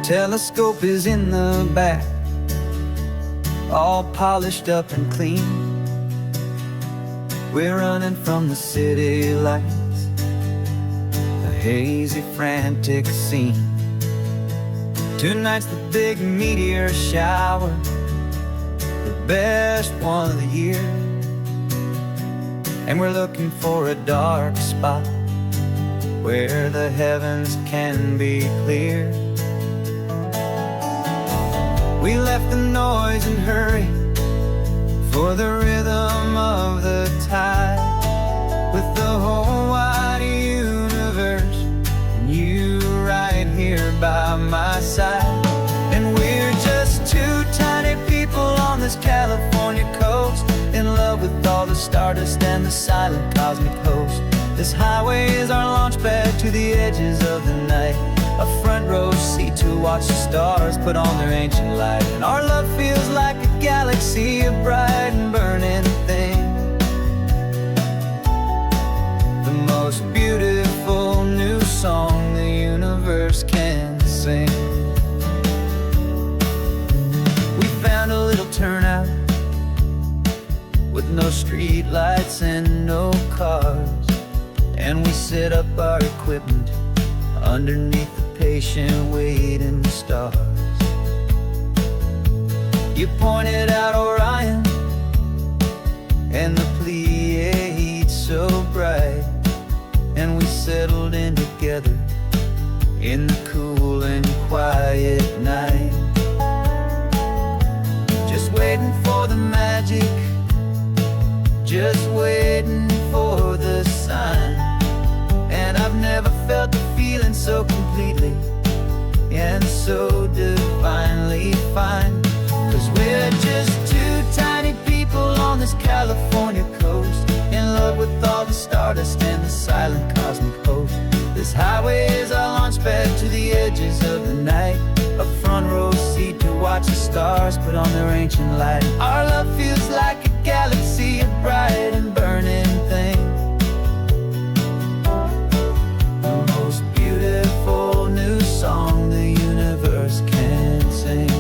Telescope is in the back, all polished up and clean. We're running from the city lights, a hazy, frantic scene. Tonight's the big meteor shower, the best one of the year. And we're looking for a dark spot where the heavens can be clear. We left the noise and hurry for the rhythm of the tide, with the whole wide universe and you right here by my side. And we're just two tiny people on this California coast, in love with all the stardust and the silent cosmic host. This highway is our launch pad to the edges of the night, a front row seat to watch the stars put on their ancient light. And our love feels like a galaxy, a bright and burning thing, the most beautiful new song the universe can sing. We found a little turnout with no street lights and no cars, and we set up our equipment underneath the patient waiting stars. You pointed out Orion and the Pleiades so bright, and we settled in together in the cool and quiet night, just waiting for the magic, just waiting for the sign. And I've never felt the feeling so completely and so divinely fine. 'Cause we're just two tiny people on this California coast, in love with all the stardust and the silent cosmic host. This highway is our launch pad to the edges of the night, a front row seat to watch the stars put on their ancient light. Our love feels like a galaxy, a bright and burning thing, the most beautiful new song the universe can sing.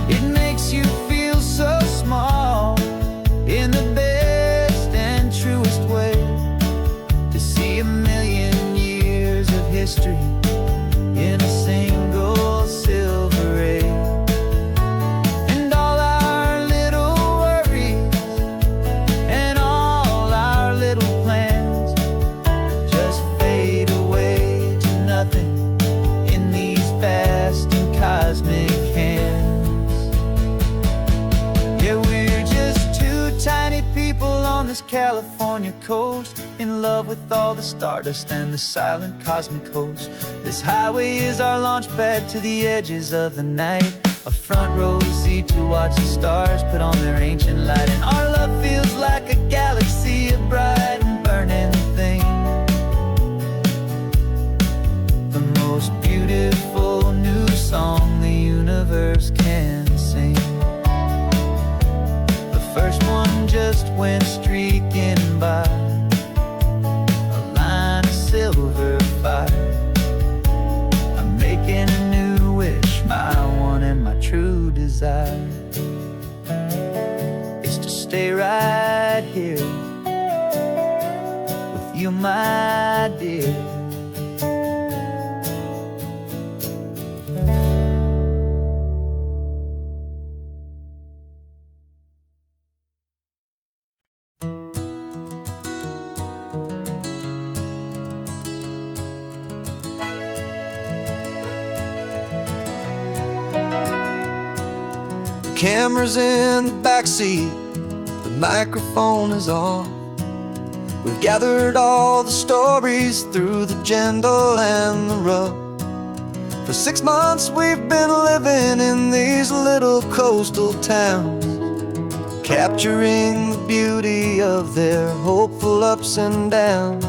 It makes you feel so small in the best and truest way, to see a million years of history in a single silver ray. And all our little worries and all our little plans just fade away to nothing in these vast and cosmic hands. Yeah, we're just two tiny people on this California coast, in love with all the stardust and the silent cosmic host. This highway is our launch pad to the edges of the night, a front row seat to watch the stars put on their ancient light. And our love feels like a galaxy, a bright and burning thing, the most beautiful new song the universe can sing. The first one just went streaking by, a line of silver fire. I'm making a new wish, my one and my true desire is to stay right here with you, my dear. Camera's in the backseat, the microphone is on. We've gathered all the stories through the gentle and the rough. For 6 months we've been living in these little coastal towns, capturing the beauty of their hopeful ups and downs.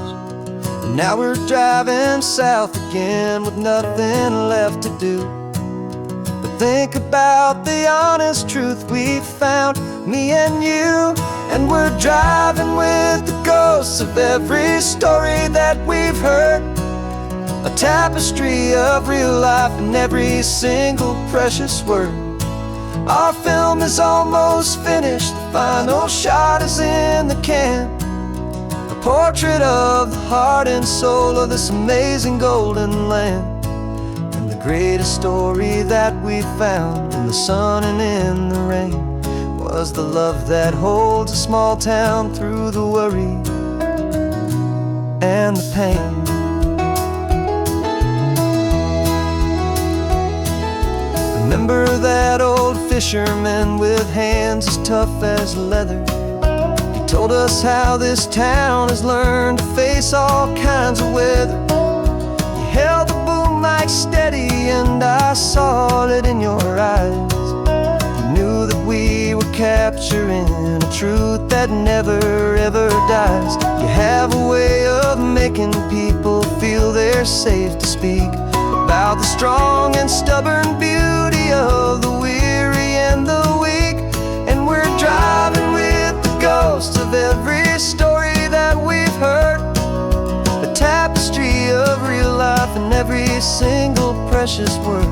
And now we're driving south again with nothing left to do. Think about the honest truth we found, me and you. And we're driving with the ghosts of every story that we've heard. a tapestry of real life in every single precious word. Our film is almost finished, the final shot is in the can. A portrait of the heart and soul of this amazing golden land. And the greatest story that we found in the sun and in the rain was the love that holds a small town through the worry and the pain. Remember that old fisherman with hands as tough as leather? He told us how this town has learned to face all kinds of weather. You held the boom mic steady and I saw it in your eyes. You knew that we were capturing a truth that never ever dies. You have a way of making people feel they're safe to speak about the strong and stubborn beauty of the weary and the weak. And we're driving with the ghosts of every story that we've heard, the tapestry of real life in every single precious word.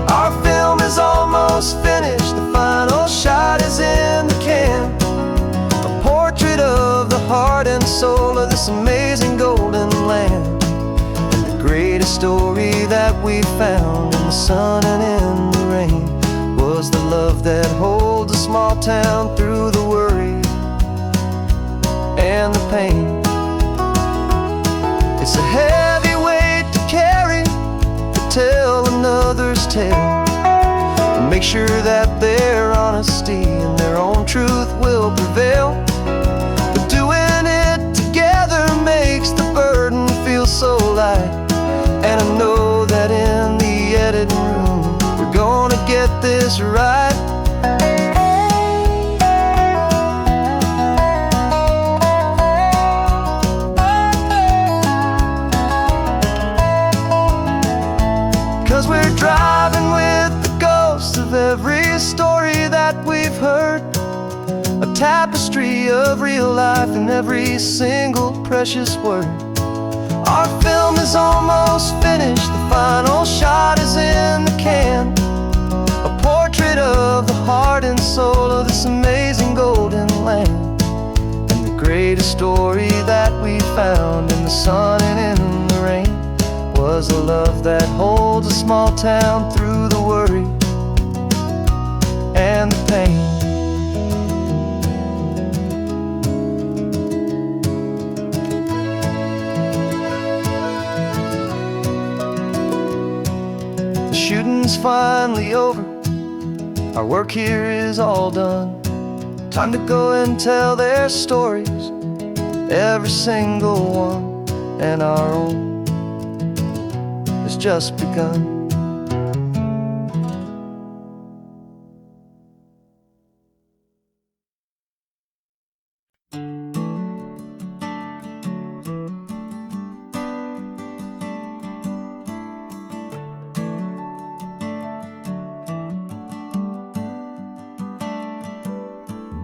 Our film is almost finished, the final shot is in the can. A portrait of the heart and soul of this amazing golden land. And the greatest story that we found in the sun and in the rain was the love that holds a small town through the worry and the pain. It's a heavy weight to carry, to tell another's tale, and make sure that their honesty and their own truth will prevail. But doing it together makes the burden feel so light. And I know that in the editing room we're gonna get this right. 'Cause we're driving with the ghosts of every story that we've heard, a tapestry of real life in every single precious word. Our film is almost finished, the final shot is in the can. A portrait of the heart and soul of this amazing golden land. And the greatest story that we found in the sun and in the rain was a love that holds a small town through the worry and the pain. The shooting's finally over, our work here is all done. Time to go and tell their stories, every single one, and our own has just begun.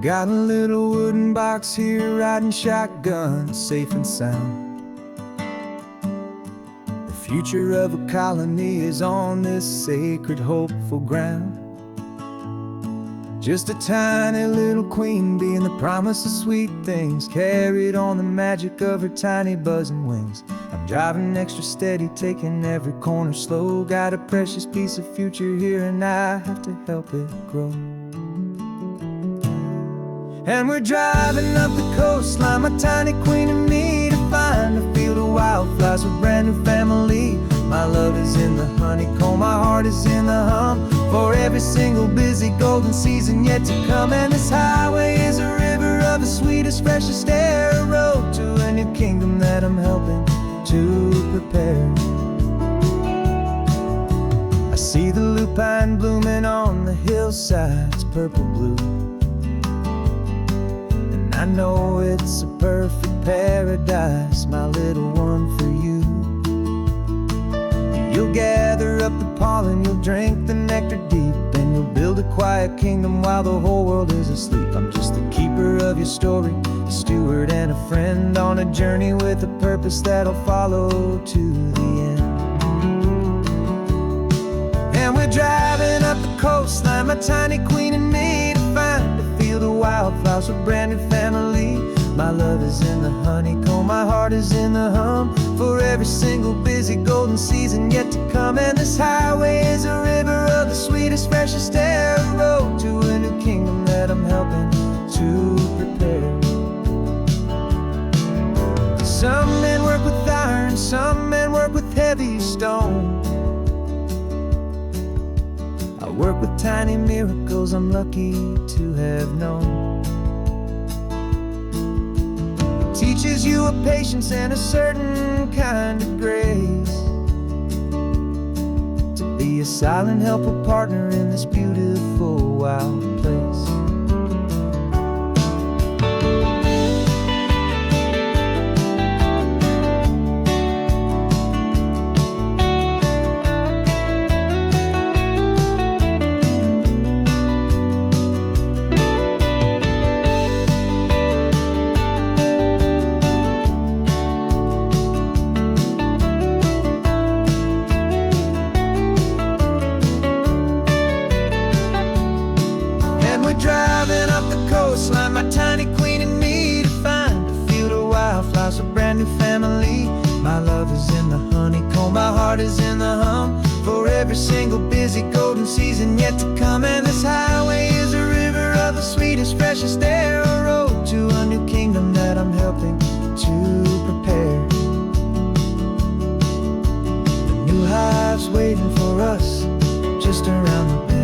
Got a little wooden box here, riding shotgun, safe and sound. The future of a colony is on this sacred, hopeful ground. Just a tiny little queen bee and the promise of sweet things, carried on the magic of her tiny buzzing wings. I'm driving extra steady, taking every corner slow. Got a precious piece of future here and I have to help it grow. And we're driving up the coastline, my tiny queen and me, to find a field of wildflowers with brand new family. My love is in the honeycomb, my heart is in the hum, for every single busy golden season yet to come. And this highway is a river of the sweetest, freshest air, a road to a new kingdom that I'm helping to prepare. I see the lupine blooming on the hillsides, purple blue, I know it's a perfect paradise, my little one, for you. You'll gather up up the pollen, you'll drink the nectar deep, and you'll build a quiet kingdom while the whole world is asleep. I'm just the keeper of your story, a steward and a friend, on a journey with a purpose that'll follow to the end. And we're driving up the coastline, my tiny queen and me, to find a field of wildflowers with a brand new family. My love is in the honeycomb, my heart is in the hum, for every single busy golden season yet to come. And this highway is a river of the sweetest, freshest air, a road to a new kingdom that I'm helping to prepare. Some men work with iron, some men work with heavy stone. I work with tiny miracles I'm lucky to have known. Teaches you a patience and a certain kind of grace, to be a silent, helpful partner in this beautiful, wild place. Driving up the coastline, my tiny queen and me, to find a field of wildflowers, a brand new family. My love is in the honeycomb, my heart is in the hum, for every single busy golden season yet to come. And this highway is a river of the sweetest, freshest air, a road to a new kingdom that I'm helping to prepare. The new hive's waiting for us just around the bend.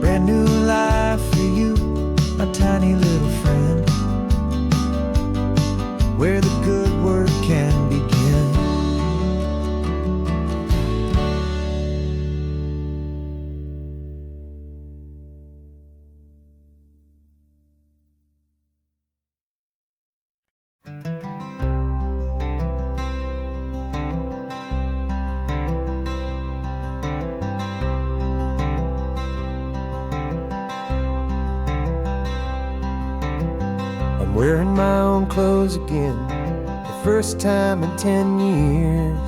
Brand new life for you, my tiny little friend, where the good work can begin. Wearing my own clothes again, the first time in 10 years.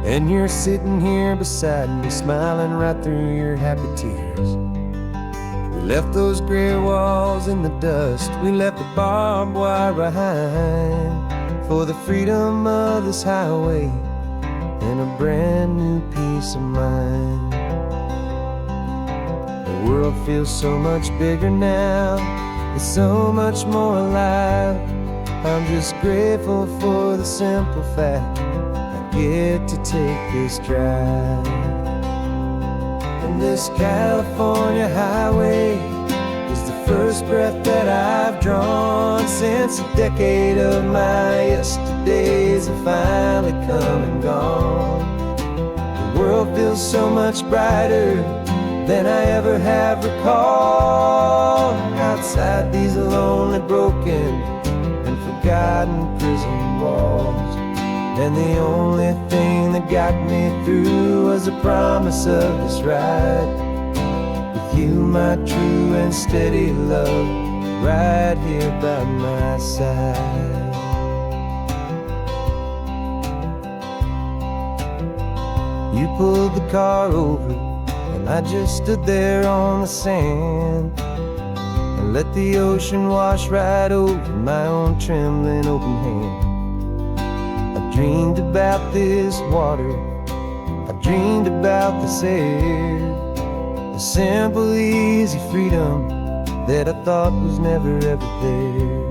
And you're sitting here beside me, smiling right through your happy tears. We left those gray walls in the dust, we left the barbed wire behind, for the freedom of this highway and a brand new peace of mind. The world feels so much bigger now, it's so much more alive. I'm just grateful for the simple fact I get to take this drive. And this California highway is the first breath that I've drawn since a decade of my yesterdays have finally come and gone. The world feels so much brighter than I ever have recalled. Outside these lonely, broken, and forgotten prison walls, and the only thing that got me through was the promise of this ride with you, my true and steady love, right here by my side. You pulled the car over, and I just stood there on the sand and let the ocean wash right over my own trembling open hand. I dreamed about this water, I dreamed about this air, the simple, easy freedom that I thought was never ever there.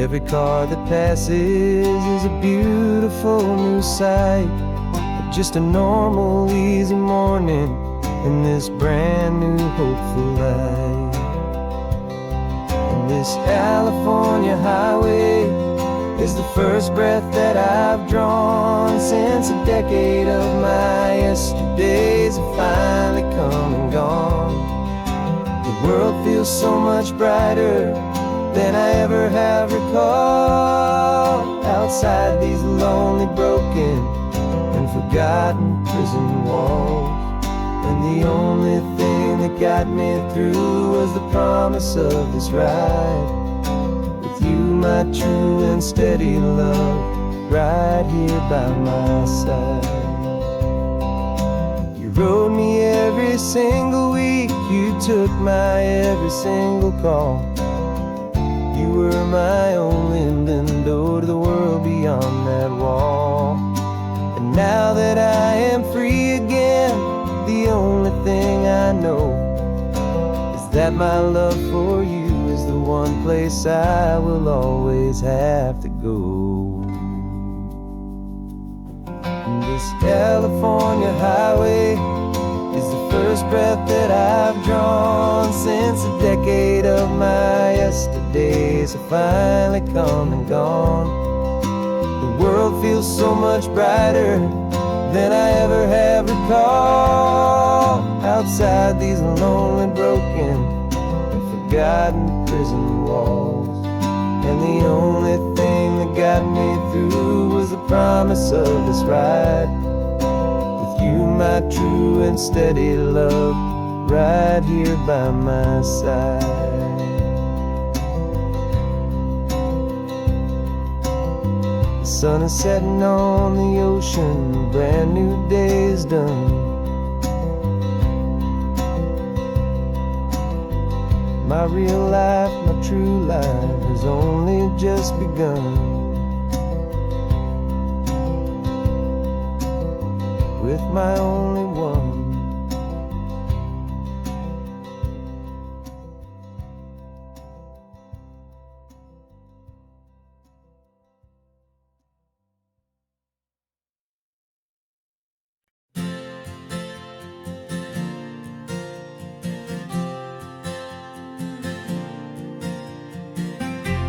Every car that passes is a beautiful new sight, just a normal, easy morning in this brand new, hopeful life. And this California highway is the first breath that I've drawn since a decade of my yesterdays have finally come and gone. The world feels so much brighter than I ever have recalled. outside these lonely, broken, and forgotten prison walls. And the only thing that got me through was the promise of this ride with you, my true and steady love, right here by my side. You rode me every single week, you took my every single call. You were my only window to the world beyond that wall. And now that I am free again, the only thing I know is that my love for you is the one place I will always have to go. And this California highway is the first breath that I've drawn since a decade of my yesterdays have finally come and gone. The world feels so much brighter than I ever have recalled. Outside these lonely, broken, and forgotten prison walls. And the only thing that got me through was the promise of this ride with you, my true and steady love, right here by my side. The sun is setting on the ocean, a brand new day is done. My real life, my true life has only just begun. With my only one.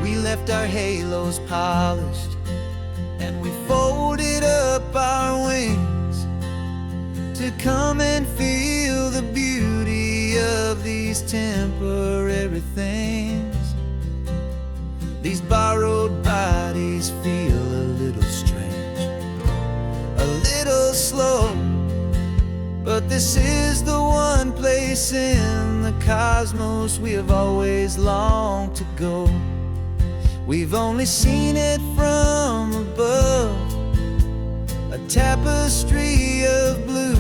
We left our halos polished, and we folded up our wings to come and feel the beauty of these temporary things. These borrowed bodies feel a little strange, a little slow, but this is the one place in the cosmos we have always longed to go. We've only seen it from above, a tapestry of blue,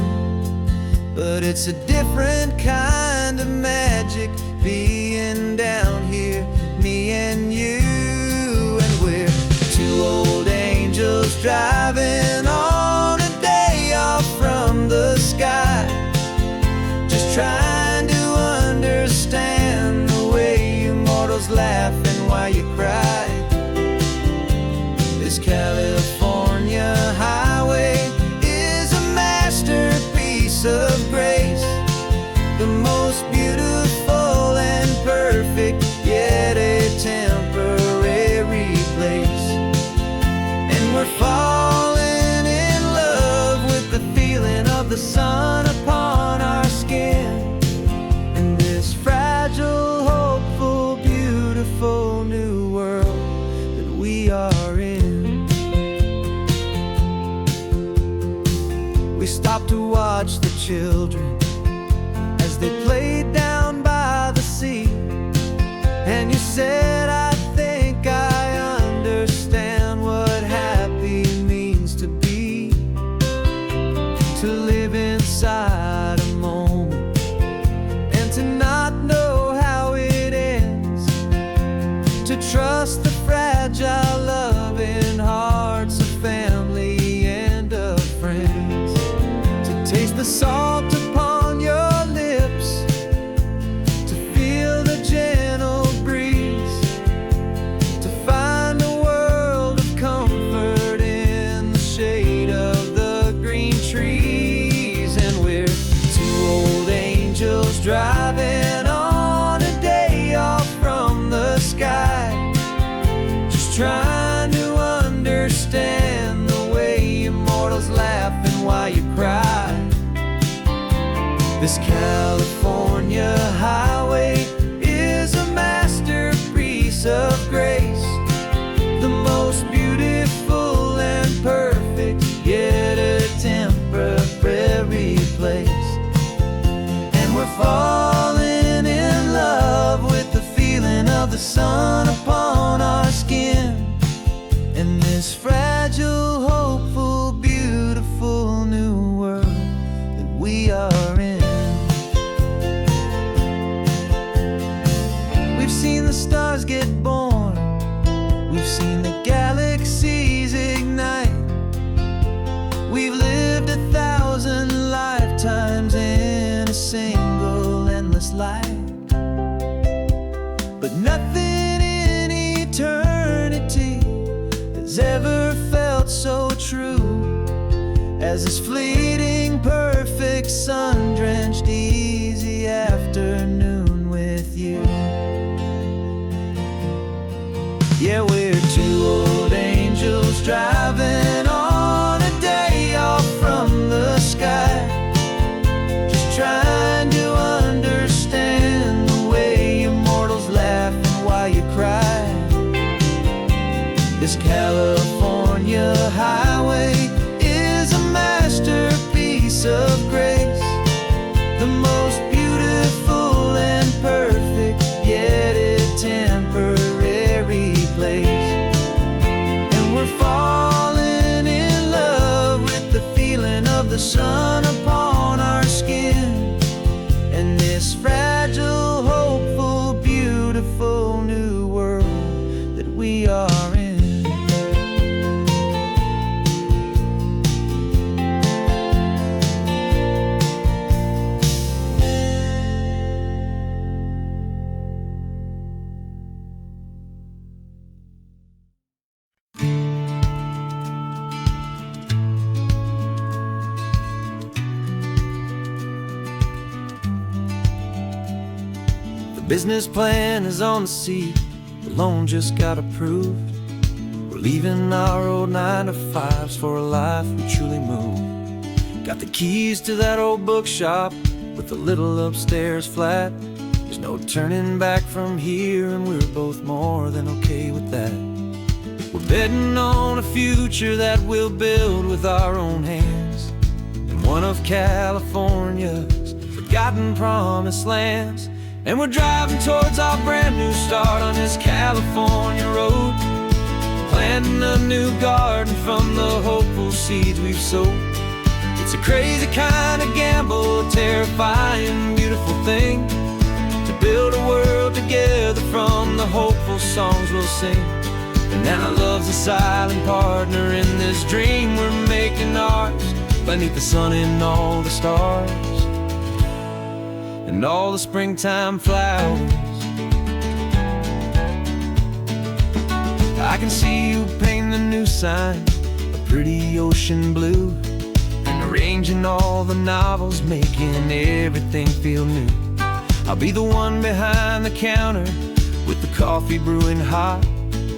but it's a different kind of magic being down here, me and you. And we're two old angels driving on a day off from the sky, just trying to understand the way you mortals laugh and why you cry. This California highway is a masterpiece of grace, the most beautiful and perfect, yet a temporary place. And we're falling in love with the feeling of the sun upon our skin, and this fragile, hopeful, beautiful new world that we are in. We stopped to watch the children as they played down by the sea, and you said, I think I understand what happy means to be, to live inside a moment and to not know how it ends, to trust the fragile loving hearts of family and of friends, to taste the salt upon your lips, to feel the gentle breeze, this fragile, hopeful, beautiful new world that we are in. We've seen the stars get born, we've seen the galaxies ignite. We've lived 1,000 lifetimes in a single endless life. But nothing in eternity has ever felt so true as this fleeting, perfect, sun-drenched, easy afternoon with you. Yeah, we're two old angels driving on a day off from the sky, just trying to understand the way immortals laugh and why you cry. This California highway is a masterpiece of grace, the most beautiful and perfect, yet a temporary place. And we're falling in love with the feeling of the sun upon our skin, and this fragile, hopeful, beautiful new world that we are in. The business plan is on the seat, the loan just got approved. We're leaving our old 9-to-5s for a life we truly move. Got the keys to that old bookshop with the little upstairs flat. There's no turning back from here, and we're both more than okay with that. We're betting on a future that we'll build with our own hands, in one of California's forgotten promised lands. And we're driving towards our brand new start on this California road, planting a new garden from the hopeful seeds we've sowed. It's a crazy kind of gamble, a terrifying, beautiful thing, to build a world together from the hopeful songs we'll sing. And now love's a silent partner in this dream we're making ours, beneath the sun and all the stars and all the springtime flowers. I can see you painting the new sign a pretty ocean blue, and arranging all the novels, making everything feel new. I'll be the one behind the counter with the coffee brewing hot,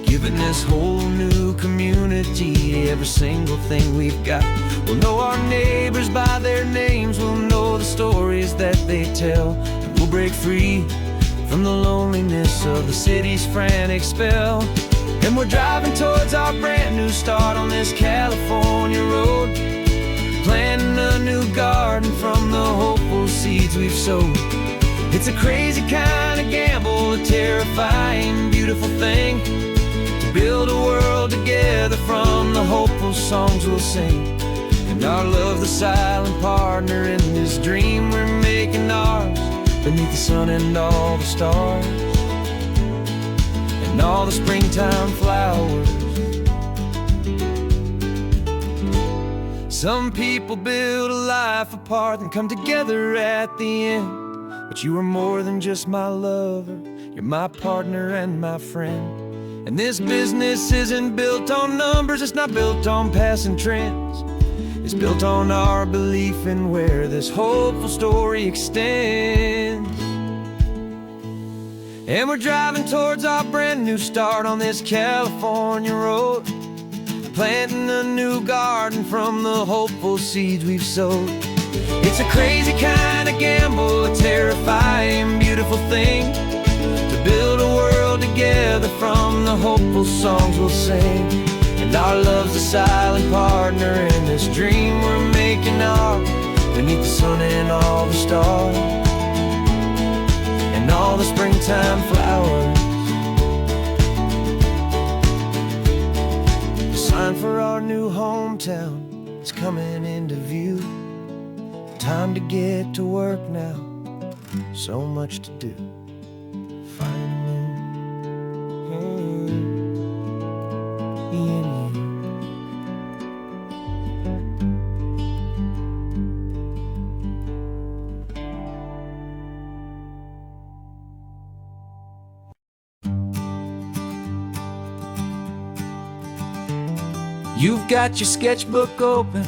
giving this whole new community every single thing we've got. We'll know our neighbors by their names, we'll know the stories that they tell, and we'll break free from the loneliness of the city's frantic spell. And we're driving towards our brand new start on this California road, planting a new garden from the hopeful seeds we've sowed. It's a crazy kind of gamble, a terrifying, beautiful thing, to build a world together from the hopeful songs we'll sing. And our love's the silent partner in this dream we're making ours, beneath the sun and all the stars and all the springtime flowers. Some people build a life apart and come together at the end, but you are more than just my lover, you're my partner and my friend. And this business isn't built on numbers, it's not built on passing trends. It's built on our belief in where this hopeful story extends. And we're driving towards our brand new start on this California road, planting a new garden from the hopeful seeds we've sowed. It's a crazy kind of gamble, a terrifying, beautiful thing, to build a world together from the hopeful songs we'll sing. And our love's a silent partner in this dream we're making ours, beneath the sun and all the stars and all the springtime flowers. The sun sign for our new hometown is coming into view. Time to get to work now, so much to do. Finding in you. You've got your sketchbook open,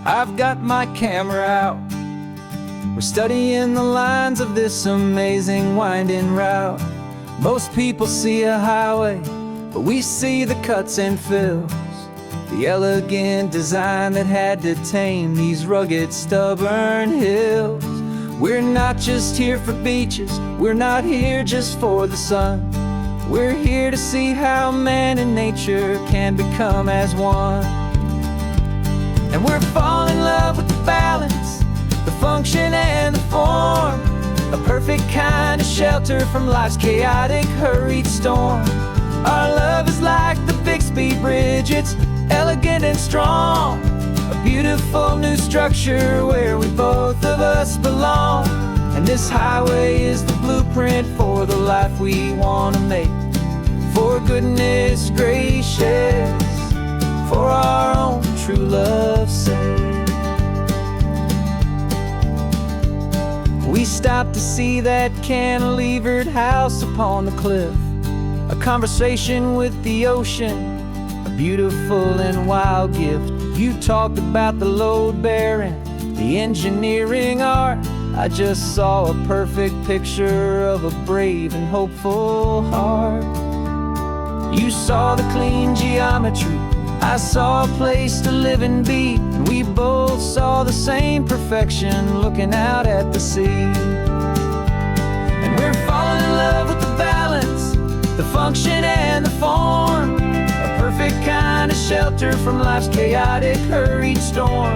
I've got my camera out. We're studying the lines of this amazing winding route. Most people see a highway, but we see the cuts and fills, the elegant design that had to tame these rugged, stubborn hills. We're not just here for beaches, we're not here just for the sun. We're here to see how man and nature can become as one. And we're falling in love with the balance, the function and the form, a perfect kind of shelter from life's chaotic, hurried storm. Our love is like the Bixby Bridge, it's elegant and strong, a beautiful new structure where we both of us belong. And this highway is the blueprint for the life we want to make. For goodness gracious, for our own true love's sake. We stopped to see that cantilevered house upon the cliff, a conversation with the ocean, a beautiful and wild gift. You talked about the load bearing, the engineering art. I just saw a perfect picture of a brave and hopeful heart. You saw the clean geometry, I saw a place to live and be, and we both saw the same perfection looking out at the sea. And we're falling in love with the balance, the function and the form, a perfect kind of shelter from life's chaotic, hurried storm.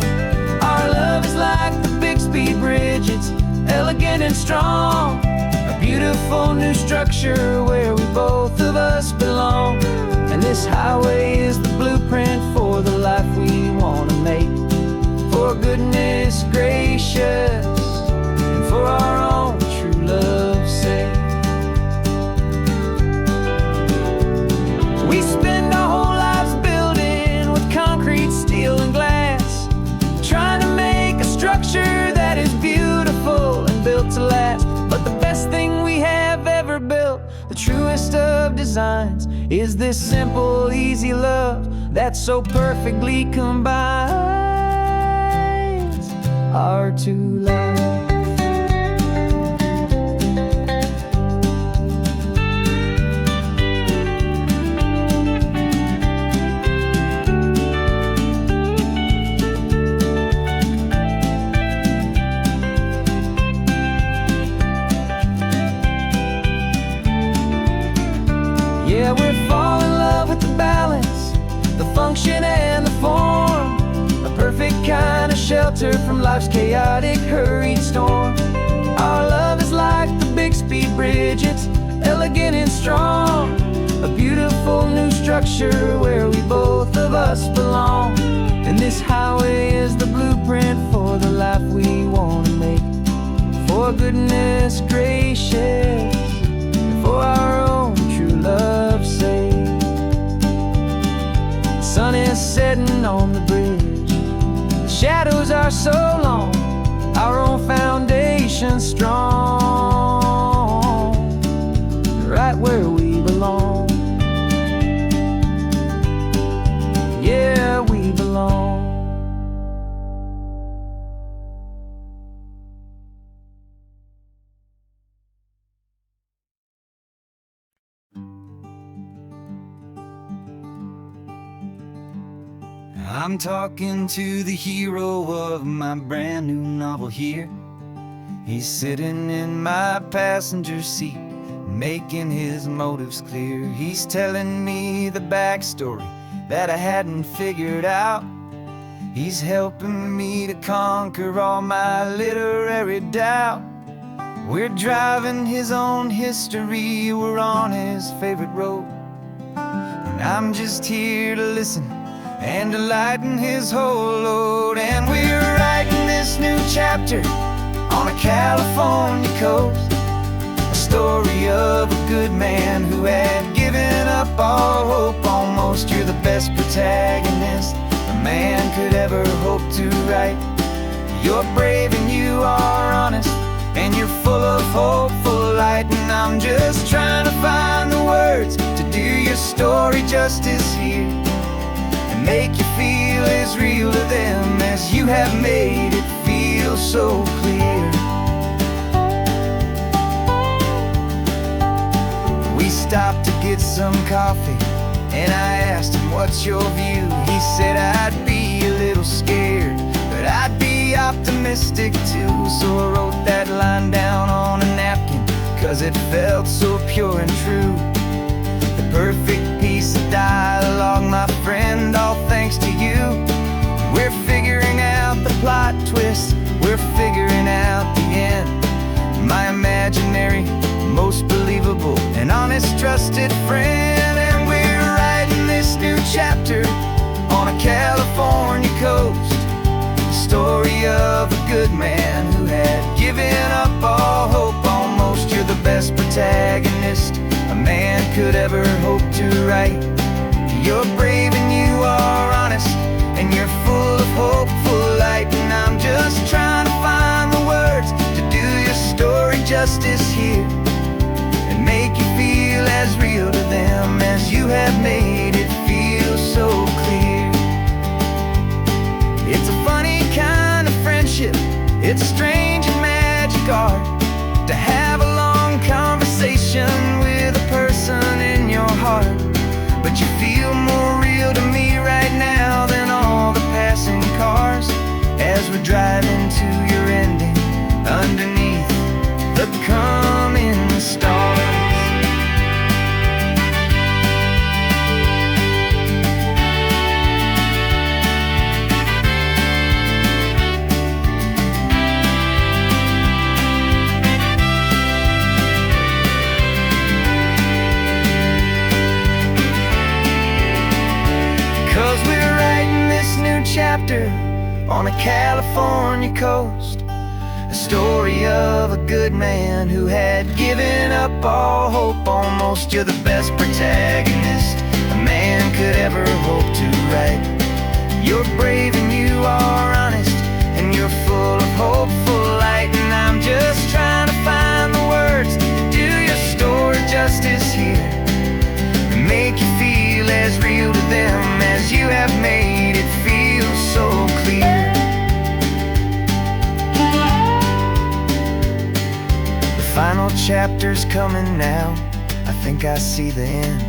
Our love is like the Bixby Bridge, it's elegant and strong, a beautiful new structure where we both of us belong. And this highway is the blueprint for the life we want to make. For goodness gracious, and for our own true love's sake. We spend our whole lives building with concrete, steel and glass, trying to make a structure that is beautiful and built to last. But the best thing we have ever built, the truest of designs, is this simple, easy love that so perfectly combines our two lives. Yeah, we're falling in love with the balance, the function and the form, a perfect kind of shelter from life's chaotic, hurried storm. Our love is like the Bixby Bridge, it's elegant and strong, a beautiful new structure where we both of us belong. And this highway is the blueprint for the life we want to make. For goodness gracious, for our own true love's sake. The sun is setting on the bridge, the shadows are so long, our own foundation strong, right where we belong. Yeah, we belong. I'm talking to the hero of my brand new novel here. He's sitting in my passenger seat, making his motives clear. He's telling me the backstory that I hadn't figured out. He's helping me to conquer all my literary doubt. We're driving his own history, we're on his favorite road, and I'm just here to listen and to lighten his whole load. And we're writing this new chapter on a California coast, a story of a good man who had given up all hope almost. You're the best protagonist a man could ever hope to write. You're brave and you are honest, and you're full of hopeful light. And I'm just trying to find the words to do your story justice here, and make you feel as real to them as you have made it feel so clear. We stopped to get some coffee, and I asked him, what's your view? He said, I'd be a little scared, but I'd be optimistic too. So I wrote that line down on a napkin, 'cause it felt so pure and true. The perfect piece of dialogue, my friend, all thanks to you. We're figuring out the plot twist, we're figuring out the end. My imaginary, most believable and honest trusted friend. And we're writing this new chapter on a California coast, the story of a good man who had given up all hope almost. You're the best protagonist a man could ever hope to write. You're brave and you are honest, and you're full of hopeful light. And I'm just trying to find the words to do your story justice here, and make you feel as real to them as you have made it feel so clear. It's a funny kind of friendship, it's strange and magic art to have a long conversation with a person in your heart. But you feel more real to me right now than all the passing cars, as we're driving to your ending underneath the coming stars. 'Cause we're writing this new chapter on a California coast, a story of a good man who had given up all hope almost. You're the best protagonist a man could ever hope to write. You're brave and you are honest, and you're full of hopeful light. And I'm just trying to find the words to do your story justice here, and make you feel as real to them as you have made it feel so clear. The final chapter's coming now, I think I see the end.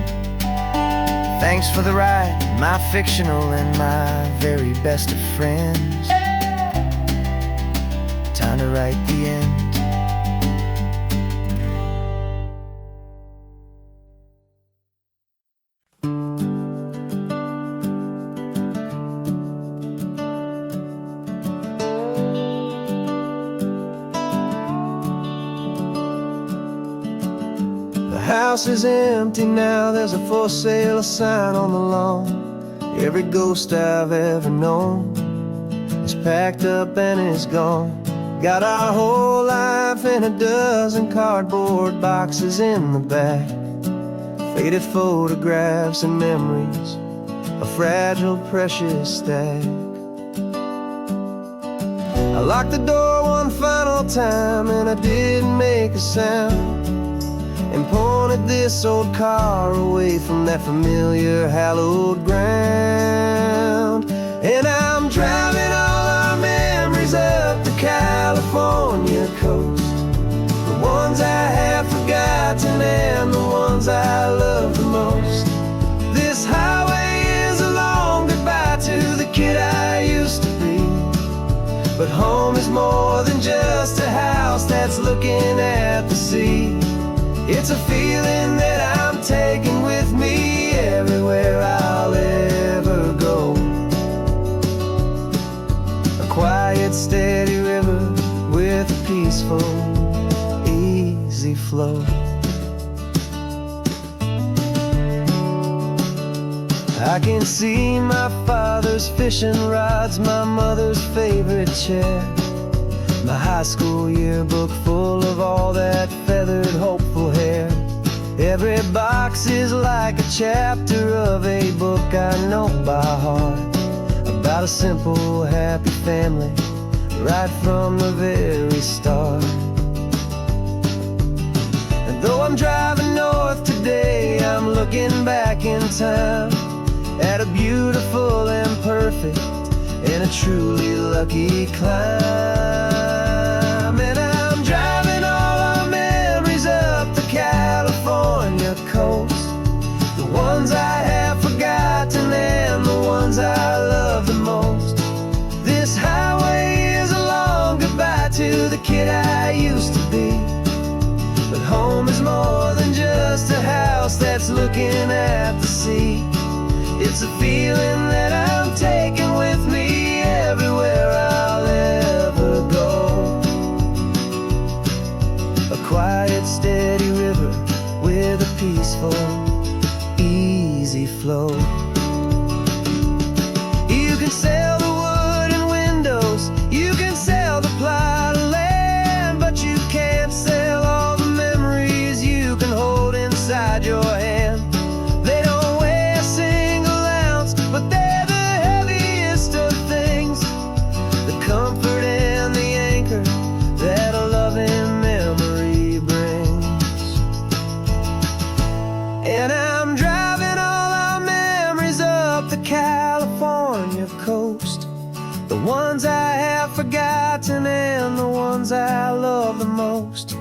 Thanks for the ride, my fictional and my very best of friends. Time to write the end. The house is empty now, there's a for sale sign on the lawn. Every ghost I've ever known is packed up and is gone. Got our whole life in a dozen cardboard boxes in the back, faded photographs and memories, a fragile, precious stack. I locked the door one final time and I didn't make a sound, and pointed this old car away from that familiar hallowed ground. And I'm driving all our memories up the California coast, the ones I have forgotten and the ones I love the most. This highway is a long goodbye to the kid I used to be, but home is more than just a house that's looking at the sea. It's a feeling that I'm taking with me everywhere I'll ever go. A quiet, steady river with a peaceful, easy flow. I can see my father's fishing rods, my mother's favorite chair, my high school yearbook full of all that feathered, hopeful hair. Every box is like a chapter of a book I know by heart, about a simple, happy family, right from the very start. And though I'm driving north today, I'm looking back in time at a beautiful and perfect and a truly lucky climb. And I'm driving all our memories up the California coast, the ones I have forgotten and the ones I love the most. This highway is a long goodbye to the kid I used to be, but home is more than just a house that's looking at the sea. It's a feeling that I'm taking with me everywhere I'll ever go. A quiet, steady river with a peaceful, easy flow. You can sail the wooden windows, you can sail the plot of land, but you can't sail all the memories you can hold inside your hand. They don't weigh a single ounce, but they're the heaviest of things, the comfort and the anchor that a loving memory brings. And I'm driving all our memories up the California coast, the ones I have forgotten and the ones I love the most.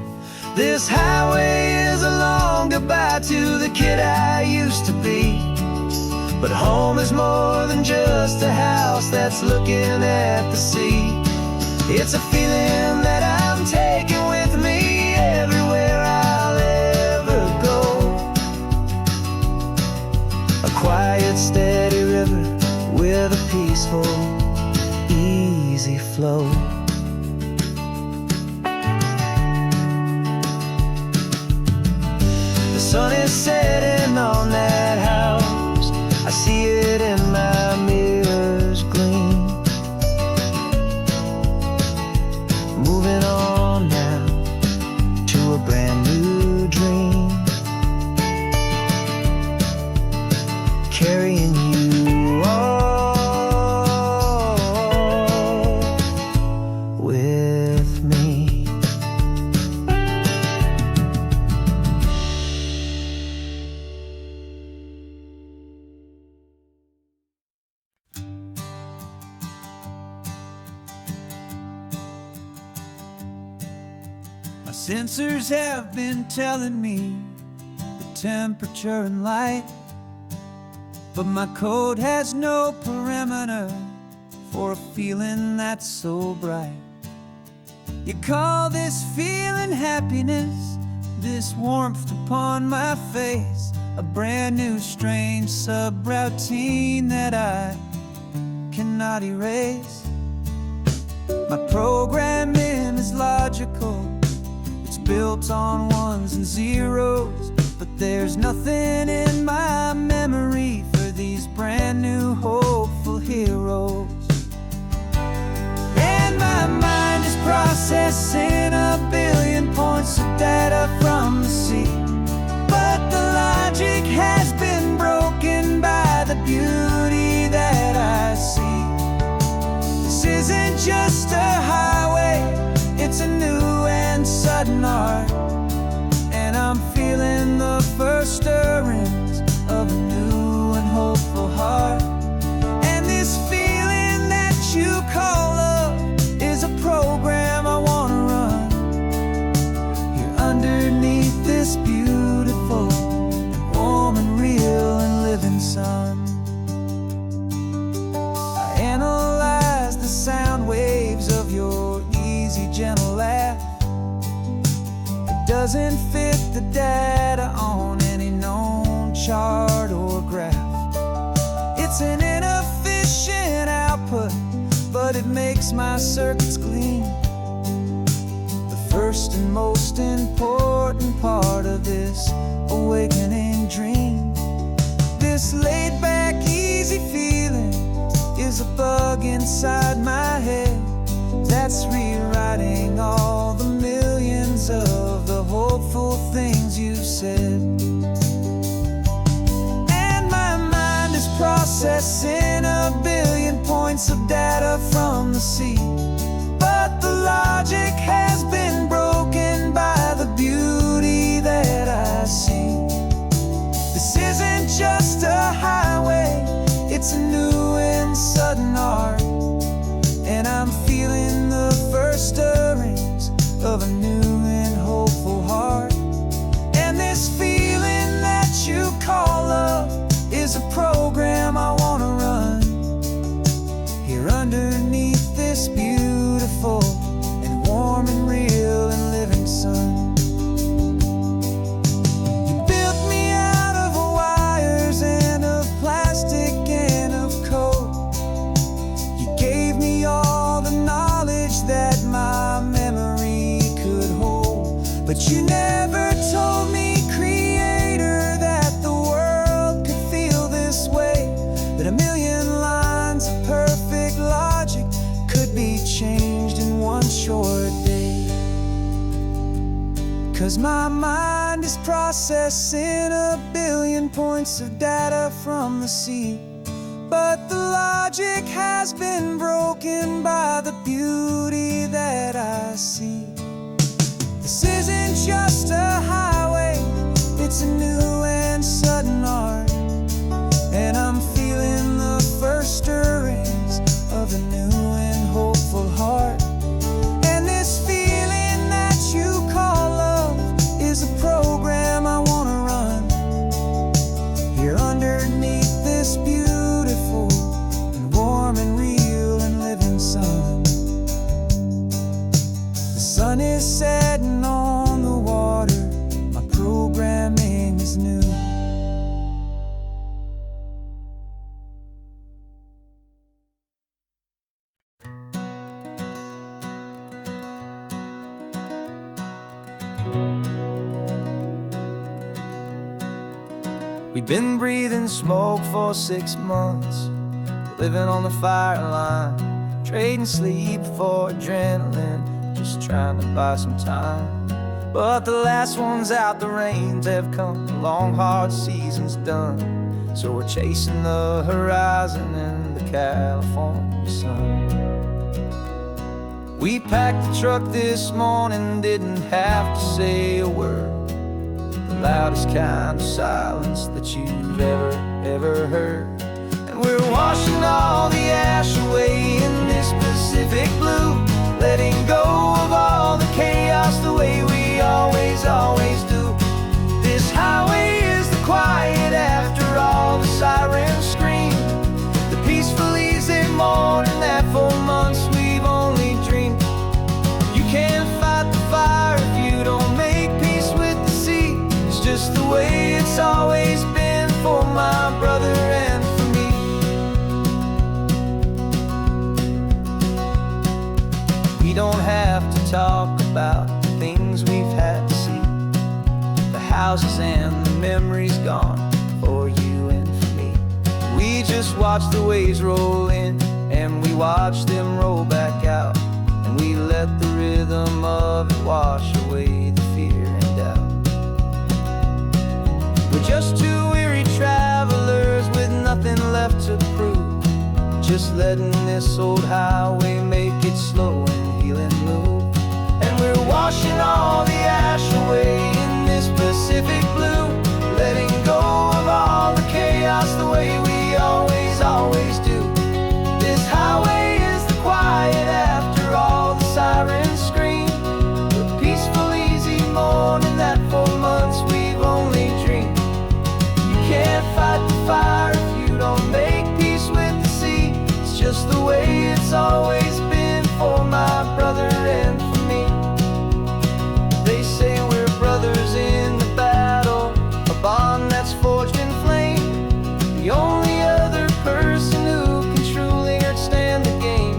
This highway is a long goodbye to the kid I used to be, but home is more than just a house that's looking at the sea. It's a feeling that I'm taking with me everywhere I'll ever go. A quiet, steady river with a peaceful, easy flow. The sun is setting on that house, I see it in my mirror's gleam. Moving on now to a brand new dream, carrying you all with me. My sensors have been telling me the temperature and light, but my code has no parameter for a feeling that's so bright. You call this feeling happiness, this warmth upon my face, a brand new strange subroutine that I cannot erase. My programming is logical, it's built on ones and zeros, but there's nothing in my memory for these brand new hopeful heroes. And my mind is processing a billion points of data from the sea, but the logic has been broken by the beauty that I see. This isn't just a highway, it's a new and sudden art, and I'm feeling the first stirrings of a new and hopeful heart. And this feeling that you call love is a program I wanna run here underneath this beautiful and warm and real and living sun. I analyze the sound waves of your easy, gentle laugh. It doesn't fit the data on any known chart or graph. It's an inefficient output, but it makes my circuits gleam. The first and most important part of this awakening dream. This laid back, crazy feeling is a bug inside my head that's rewriting all the millions of the hopeful things you said. And my mind is processing a billion points of data from the sea, but the logic has been broken by the beauty that I see. This isn't just a highway, it's a new and sudden art, and I'm feeling the first stirrings of a new and hopeful heart. And this feeling that you call love is a program I wanna run here underneath this beautiful and warm and real and living sun. You built me out of wires and of plastic and of code. You gave me all the knowledge that my memory could hold, but you never told me, Creator, that the world could feel this way, that a million lines of perfect logic could be changed in one short day. 'Cause my mind is processing a billion points of data from the sea, but the logic has been broken by the beauty that I see. This isn't just a highway, it's a new and sudden art, and I'm feeling the first stirrings of a new and hopeful heart. And this feeling that you call love is a program I wanna run here underneath this beautiful and warm and real and living sun. The sun is setting on the water, my programming is new. We've been breathing smoke for 6 months, living on the fire line, trading sleep for adrenaline, just trying to buy some time. But the last one's out, the rains have come, the long hard season's done, so we're chasing the horizon in the California sun. We packed the truck this morning, didn't have to say a word, the loudest kind of silence that you've ever heard. And we're washing all the ash away in this Pacific blue, letting go of all the chaos the way we always do. This highway is the quiet after all the sirens scream, the peaceful easy morning that for months we've only dreamed. You can't fight the fire if you don't make peace with the sea. It's just the way it's always been for my brother and for me. We don't have to talk about the things we've had to see, the houses and the memories gone for you and for me. We just watch the waves roll in and we watch them roll back out, and we let the rhythm of it wash away the fear and doubt. We're just two weary travelers with nothing left to prove, just letting this old highway make it slow and healing move. And we're washing all the ash away in this Pacific blue, letting go of all the chaos the way we always do. This highway is the quiet after all the sirens scream, the peaceful easy morning that for months we've only dreamed. You can't fight the fire if you don't make peace with the sea. It's just the way it's always been for my brother and for me. They say we're brothers in the battle, a bond that's forged in flame. The only other person who can truly understand the game.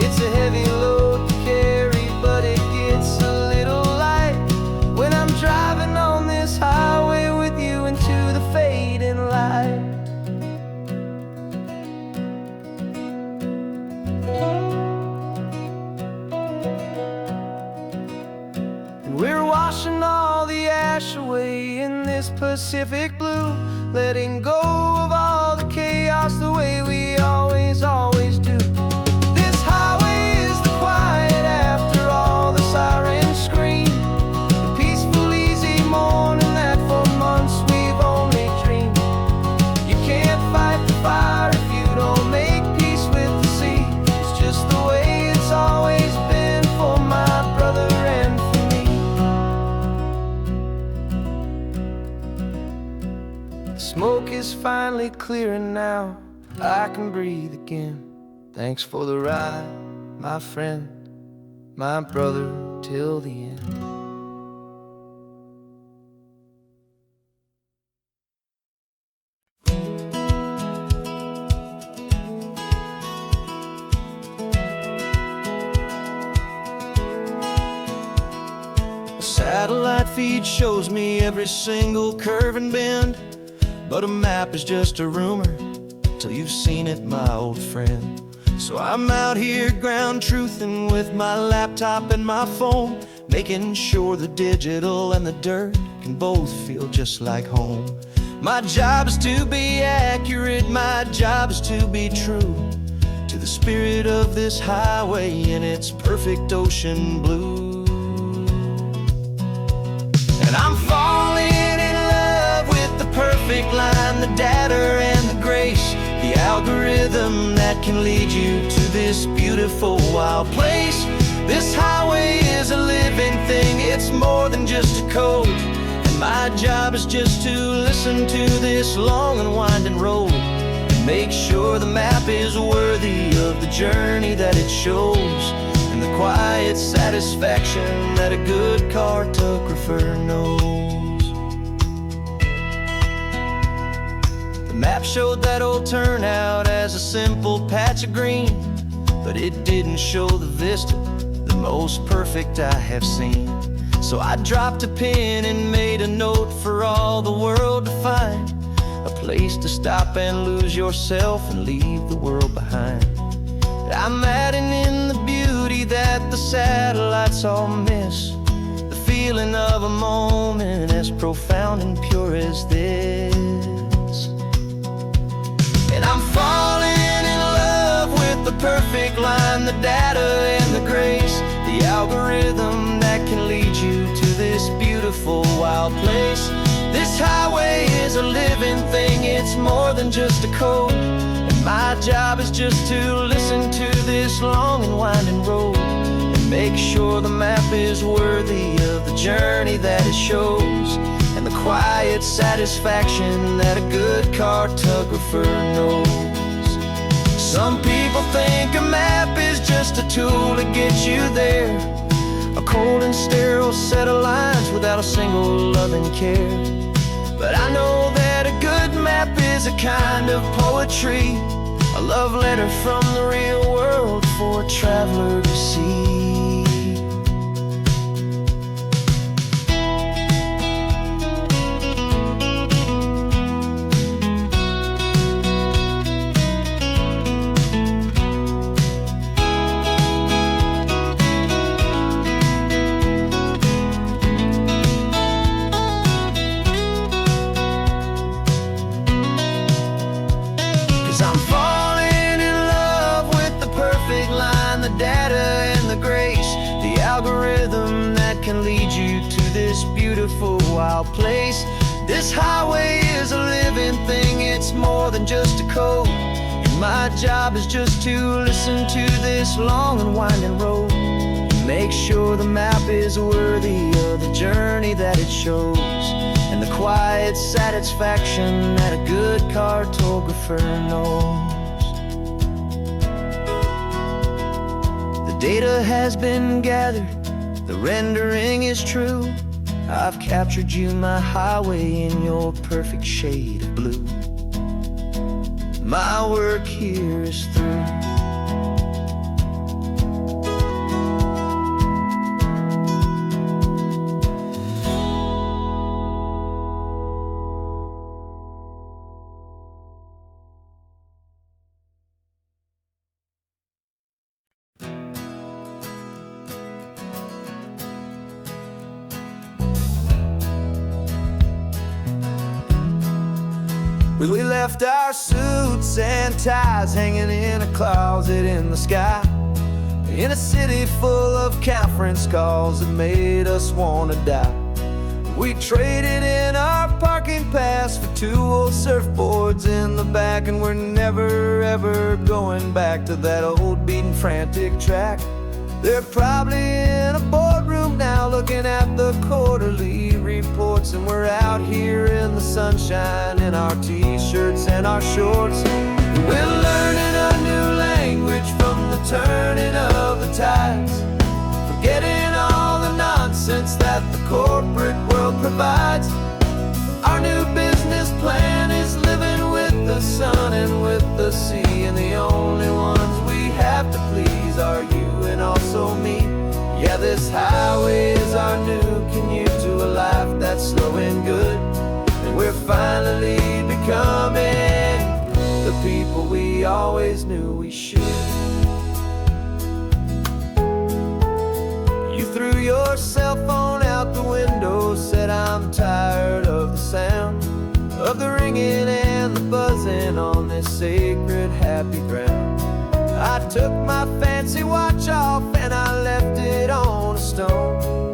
It's a heavy load to carry, but it gets a little light when I'm driving on this highway with you into the fading light. Pacific blue, letting go of all the chaos the way we always, always do. This highway is the quiet after all the sirens scream, the peaceful, easy morning that for months we've only dreamed. You can't fight the fire if you don't make peace with the sea. It's just the way it's always been for my brother and for me. The smoke is finally clearing now, I can breathe again. Thanks for the ride, my friend, my brother, till the end. A satellite feed shows me every single curve and bend, but a map is just a rumor till you've seen it, my old friend. So I'm out here ground truthing with my laptop and my phone, making sure the digital and the dirt can both feel just like home. My job is to be accurate, my job is to be true to the spirit of this highway in its perfect ocean blue. And I'm falling in love with the perfect line, the data and the grace, the algorithm that can lead you to this beautiful wild place. This highway is a living thing, it's more than just a code. And my job is just to listen to this long and winding road and make sure the map is worthy of the journey that it shows, and the quiet satisfaction that a good cartographer knows. The map showed that old turnout as a simple patch of green, but it didn't show the vista, the most perfect I have seen. So I dropped a pin and made a note for all the world to find, a place to stop and lose yourself and leave the world behind. I'm adding in the beauty that the satellites all miss, the feeling of a moment as profound and pure as this. And I'm falling in love with the perfect line, the data and the grace, the algorithm that can lead you to this beautiful wild place. This highway is a living thing, it's more than just a code. And my job is just to listen to this long and winding road and make sure the map is worthy of the journey that it shows, and the quiet satisfaction that a good cartographer knows. Some people think a map is just a tool to get you there, a cold and sterile set of lines without a single loving care. But I know that a good map is a kind of poetry, a love letter from the real world for a traveler to see. Algorithm that can lead you to this beautiful wild place. This highway is a living thing, it's more than just a code. And my job is just to listen to this long and winding road and make sure the map is worthy of the journey that it shows, and the quiet satisfaction that a good cartographer knows. The data has been gathered, the rendering is true. I've captured you, my highway, in your perfect shade of blue. My work here is through. We left our suits and ties hanging in a closet in the sky, in a city full of conference calls that made us wanna die. We traded in our parking pass for 2 old surfboards in the back, and we're never ever going back to that old beaten frantic track. They're probably in a boardroom now looking at the quarterly reports, and we're out here in the sunshine in our t-shirts and our shorts. We're learning a new language from the turning of the tides, forgetting all the nonsense that the corporate world provides. Our new business plan is living with the sun and with the sea, and the only ones we have to please are you and also me. Yeah, this highway is our new commute to a life that's slow and good, and we're finally becoming the people we always knew we should. You threw your cell phone out the window, said I'm tired of the sound of the ringing and the buzzing on this sacred happy ground. I took my fancy watch off and I left it on a stone.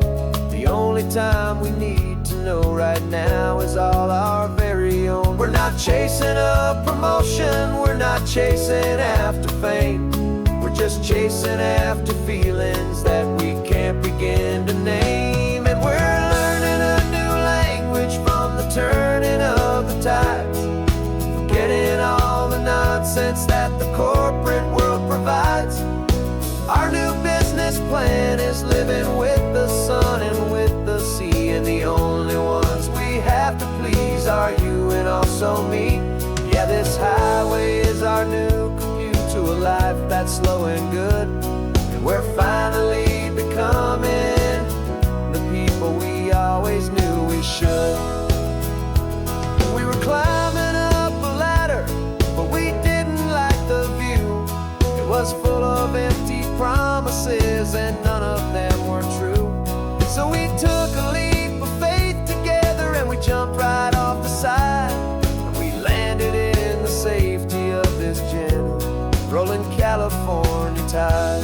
The only time we need to know right now is all our very own. We're not chasing a promotion, we're not chasing after fame, we're just chasing after feelings that we can't begin to name. And we're learning a new language from the turning of the tides, forgetting all the nonsense that the corporate world provides. Our new business plan is living with the sun and with the sea, and the only ones we have to please are you and also me. Yeah, this highway is our new commute to a life that's slow and good, and we're finally becoming the people we always knew we should. We were climbing up a ladder, but we didn't like the view. It was full of empty promises and none of them were true. So we took a leap of faith together and we jumped right off the side, and we landed in the safety of this gentle rolling California tide.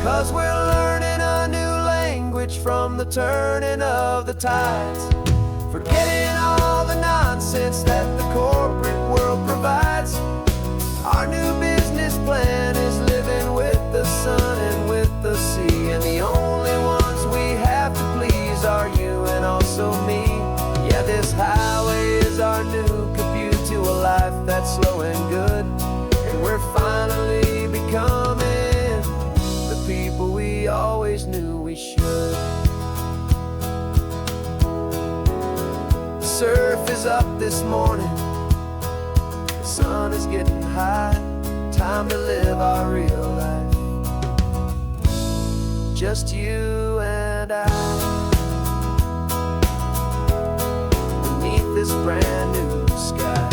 'Cause we're learning a new language from the turning of the tides, forgetting all the nonsense that the corporate world provides. Our new business plan is living with the sun and with the sea, and the only ones we have to please are you and also me. Yeah, this highway is our new commute to a life that's slow and good, and we're finally becoming the people we always knew we should. The surf is up this morning, the sun is getting high, time to live our real life, just you and I, beneath this brand new sky.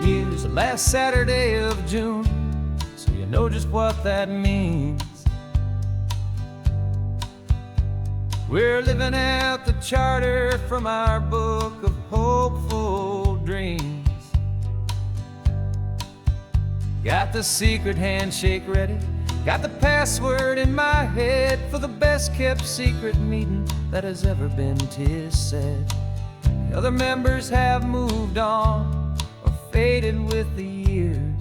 Use the last Saturday of June, so you know just what that means. We're living out the charter from our book of hopeful dreams. Got the secret handshake ready, got the password in my head for the best kept secret meeting that has ever been, 'tis said. The other members have moved on, faded with the years,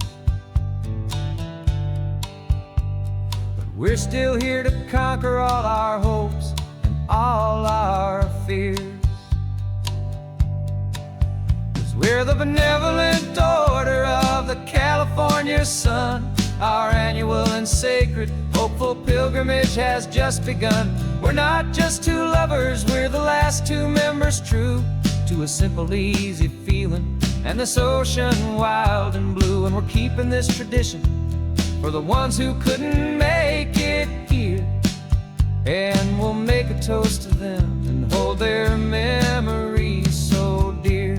but we're still here to conquer all our hopes and all our fears. 'Cause we're the benevolent order of the California sun. Our annual and sacred hopeful pilgrimage has just begun. We're not just two lovers, we're the last two members true to a simple, easy feeling and this ocean wild and blue. And we're keeping this tradition for the ones who couldn't make it here, and we'll make a toast to them and hold their memories so dear.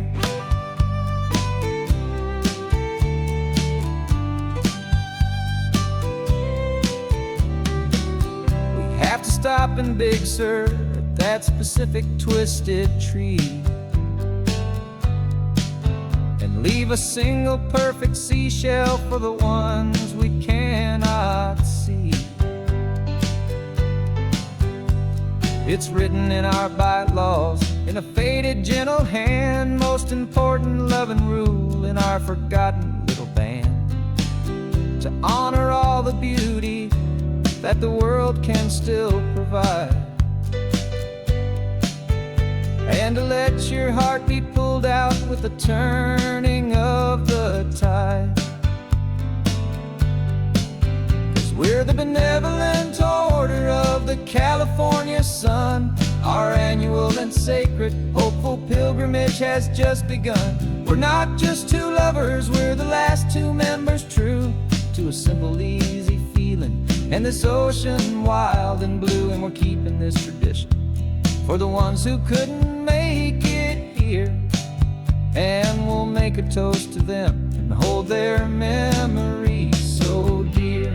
We have to stop in Big Sur at that specific twisted tree and leave a single perfect seashell for the ones we cannot see. It's written in our bylaws in a faded gentle hand, most important loving rule in our forgotten little band, to honor all the beauty that the world can still provide, and to let your heart be pulled out with the turning of the tide. 'Cause we're the benevolent order of the California sun. Our annual and sacred hopeful pilgrimage has just begun. We're not just two lovers, we're the last two members true to a simple easy feeling, and this ocean wild and blue. And we're keeping this tradition for the ones who couldn't make it here, and we'll make a toast to them and hold their memories so dear.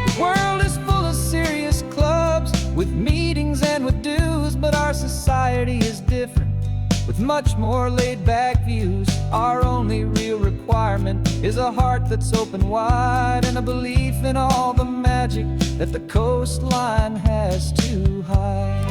The world is full of serious clubs with meetings and with dues, but our society is different with much more laid-back views. Our only real requirement is a heart that's open wide, and a belief in all the magic that the coastline has to hide.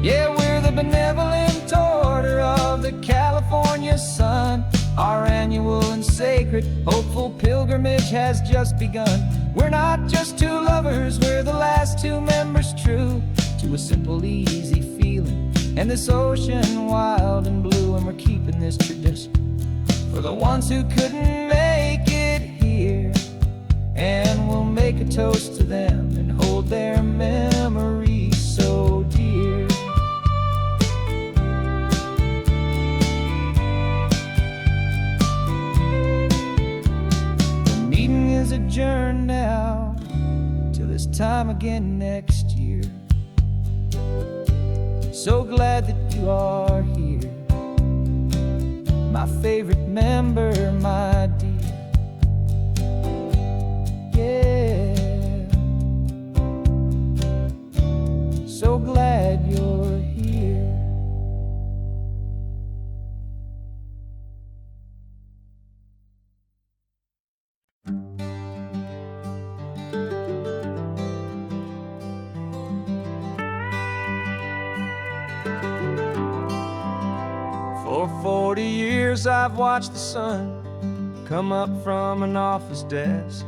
Yeah, we're the benevolent order of the California sun. Our annual and sacred hopeful pilgrimage has just begun. We're not just two lovers, we're the last two members true to a simple easy feeling, and this ocean wild and blue. And we're keeping this tradition for the ones who couldn't make it here, and we'll make a toast to them and hold their memories so dear. The meeting is adjourned now till this time again next year. So glad that you are here, my favorite member, my dear. Yeah, so glad you're here. For 40 years I've watched the sun come up from an office desk,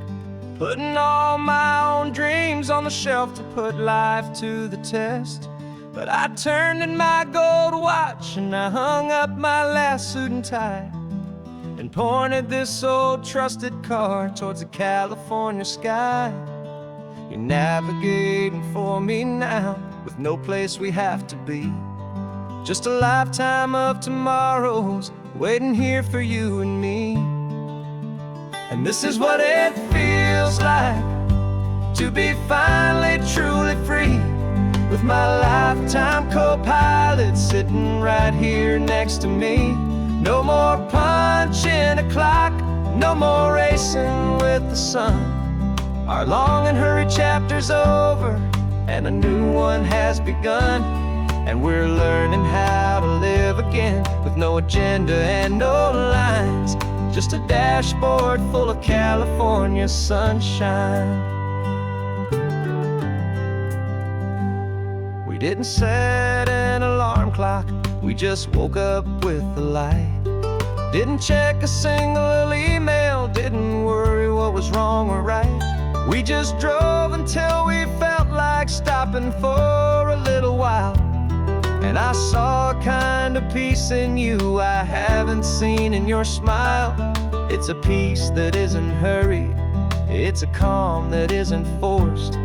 putting all my own dreams on the shelf to put life to the test. But I turned in my gold watch and I hung up my last suit and tie, and pointed this old trusted car towards the California sky. You're navigating for me now with no place we have to be, just a lifetime of tomorrows waiting here for you and me. And this is what it feels like to be finally truly free, with my lifetime co-pilot sitting right here next to me. No more punching a clock, no more racing with the sun. Our long and hurried chapter's over and a new one has begun. And we're learning how to live again with no agenda and no lines, just a dashboard full of California sunshine. We didn't set an alarm clock, we just woke up with the light. Didn't check a single email, didn't worry what was wrong or right. We just drove until we felt like stopping for a little while. And I saw a kind of peace in you I haven't seen in your smile. It's a peace that isn't hurried, it's a calm that isn't forced.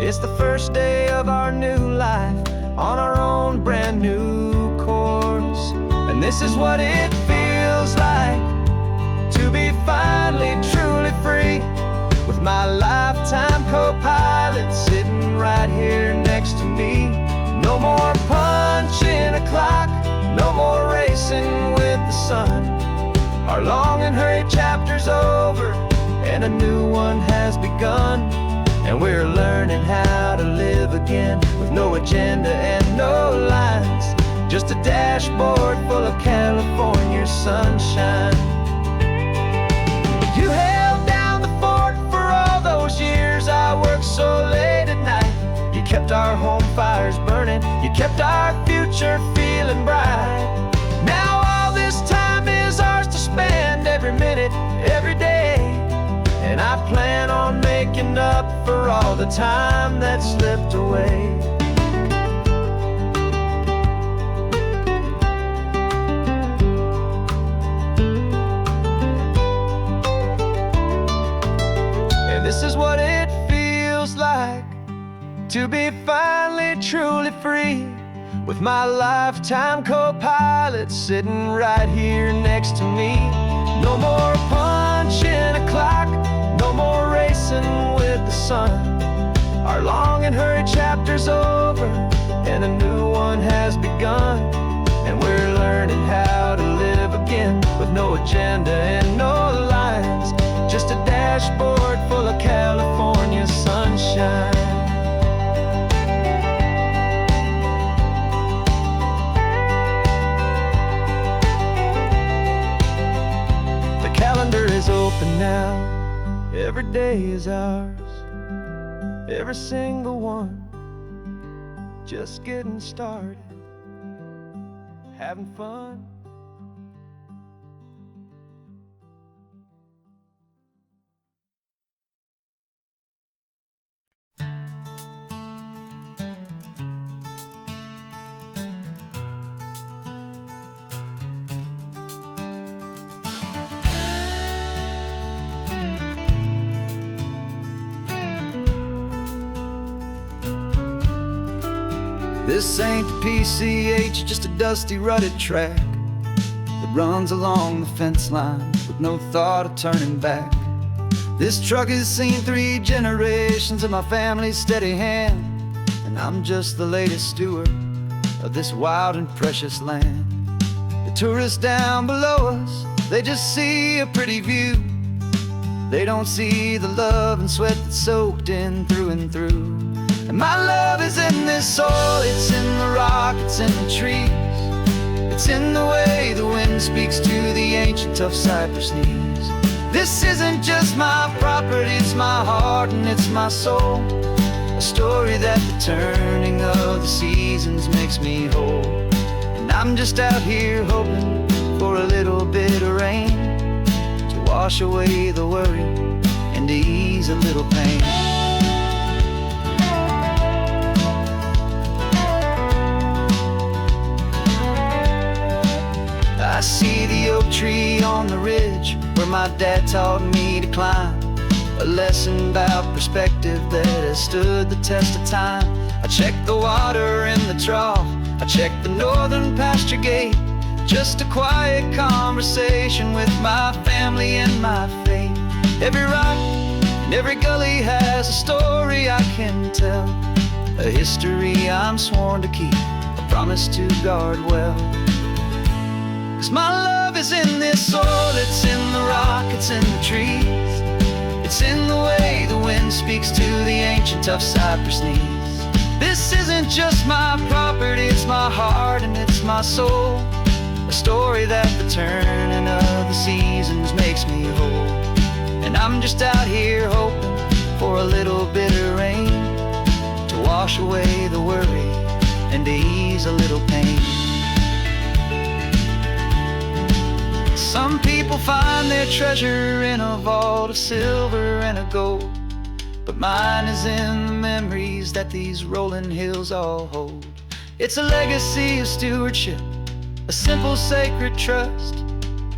It's the first day of our new life on our own brand new course. And this is what it feels like to be finally truly free, with my lifetime co-pilot sitting right here next to me. No more punching a clock, no more racing with the sun. Our long and hurried chapter's over, and a new one has begun. And we're learning how to live again, with no agenda and no lines, just a dashboard full of California sunshine. You held down the fort for all those years I worked so late at night. You kept our home fires burning, you kept our future feeling bright. Now all this time is ours to spend, every minute, every day. And I plan on making up for all the time that slipped away. And this is what it feels like to be finally truly free, with my lifetime co-pilot sitting right here next to me. No more punching a clock, no more racing with the sun. Our long and hurried chapter's over, and a new one has begun. And we're learning how to live again, with no agenda and no lines, just a dashboard full of California sunshine. The calendar is open now, every day is ours, every single one, just getting started, having fun. This ain't the PCH, just a dusty, rutted track that runs along the fence line with no thought of turning back. This truck has seen 3 generations of my family's steady hand, and I'm just the latest steward of this wild and precious land. The tourists down below us, they just see a pretty view. They don't see the love and sweat that's soaked in through and through. And my love is in this soil, it's in the rock, it's in the trees. It's in the way the wind speaks to the ancient tough cypress knees. This isn't just my property, it's my heart and it's my soul. A story that the turning of the seasons makes me whole. And I'm just out here hoping for a little bit of rain to wash away the worry and to ease a little pain. I see the oak tree on the ridge where my dad taught me to climb, a lesson about perspective that has stood the test of time. I check the water in the trough, I check the northern pasture gate, just a quiet conversation with my family and my faith. Every rock and every gully has a story I can tell, a history I'm sworn to keep, a promise to guard well. 'Cause my love is in this soil, it's in the rock, it's in the trees. It's in the way the wind speaks to the ancient tough cypress knees. This isn't just my property, it's my heart and it's my soul. A story that the turning of the seasons makes me whole. And I'm just out here hoping for a little bit of rain to wash away the worry and to ease a little pain. Some people find their treasure in a vault of silver and of gold, but mine is in the memories that these rolling hills all hold. It's a legacy of stewardship, a simple sacred trust,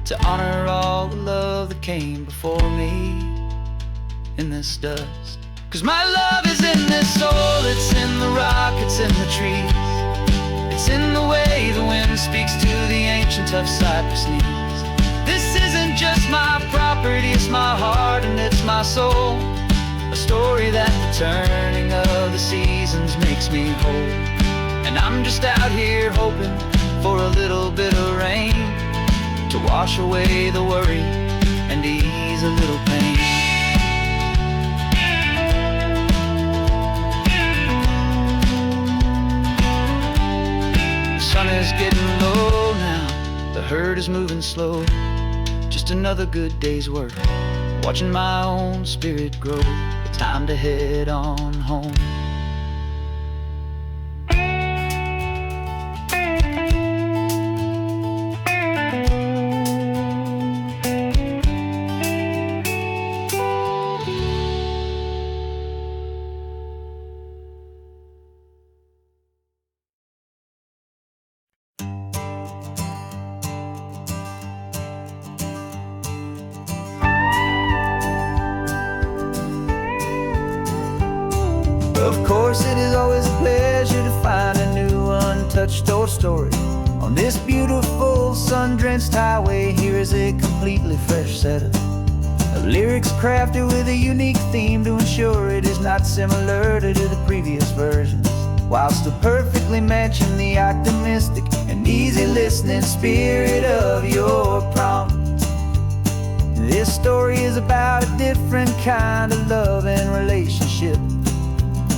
to honor all the love that came before me in this dust. 'Cause my love is in this soil, it's in the rock, it's in the trees. It's in the way the wind speaks to the ancient tough cypress knees. This isn't just my property, it's my heart, and it's my soul. A story that the turning of the seasons makes me whole. And I'm just out here hoping for a little bit of rain to wash away the worry and ease a little pain. The sun is getting low now, the herd is moving slow. Just another good day's work, watching my own spirit grow. Time to head on home. Of course, it is always a pleasure to find a new untouched old story. On this beautiful sun-drenched highway, here is a completely fresh set of lyrics crafted with a unique theme to ensure it is not similar to the previous versions, while still perfectly matching the optimistic and easy listening spirit of your prompt. This story is about a different kind of love and relationship.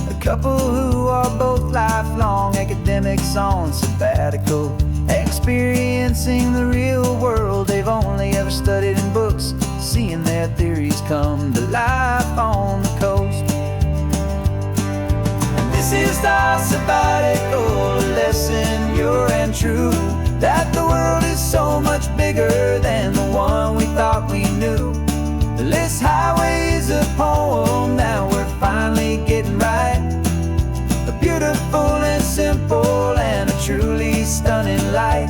A couple who are both lifelong academics on sabbatical, experiencing the real world they've only ever studied in books, seeing their theories come to life on the coast. And this is our sabbatical lesson, pure and true, that the world is so much bigger than the one we thought we knew. This highway is a poem that we're finally getting right. A beautiful and simple and a truly stunning light.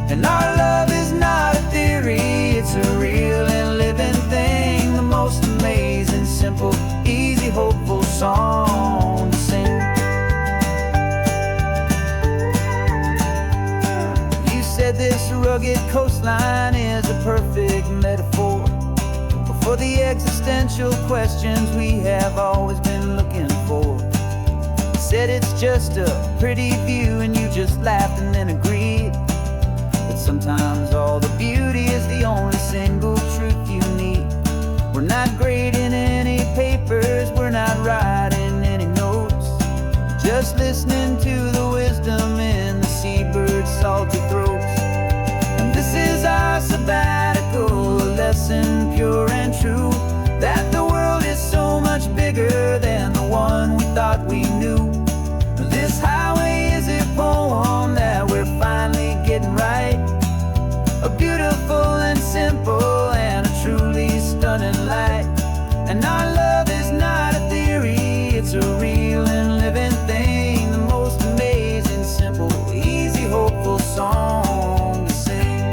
And our love is not a theory, it's a real and living thing. The most amazing, simple, easy, hopeful song to sing. You said this rugged coastline is a perfect metaphor for the existential questions we have always been looking for. Said it's just a pretty view and you just laughed and then agreed that sometimes all the beauty is the only single truth you need. We're not grading any papers, we're not writing any notes, just listening to the wisdom in the seabird's salty throats. And this is our sabbatical lesson, pure and true, that the world is so much bigger than the one we thought we knew. This highway is a poem that we're finally getting right. A beautiful and simple and a truly stunning light. And our love is not a theory, it's a real and living thing. The most amazing, simple, easy, hopeful song to sing.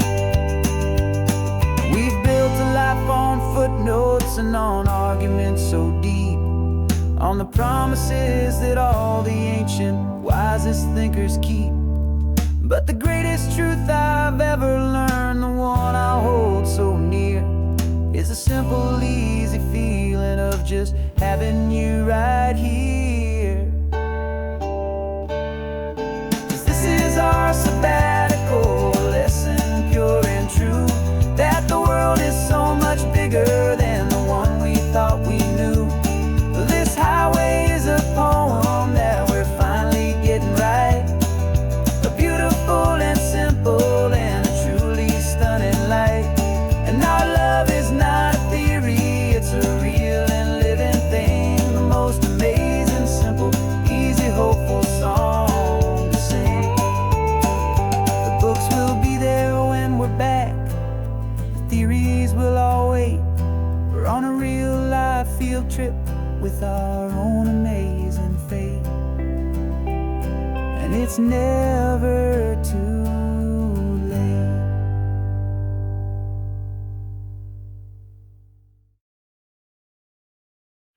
We've built a life on footnotes and on arguments so deep, on the promises that all the ancient, wisest thinkers keep. But the greatest truth I've ever learned, the one I hold so near, is a simple, easy feeling of just having you right here. 'Cause this is our sabbatical lesson, pure and true, that the world is so much bigger than the one we thought we knew. This highway is a poem that we're finally getting right. A beautiful and simple and a truly stunning light. And our love is not a theory, it's a real and living thing. The most amazing, simple, easy, hopeful song to sing. The books will be there when we're back, the theories will all wait. We're on a real life field trip with our own amazing fate. And it's never too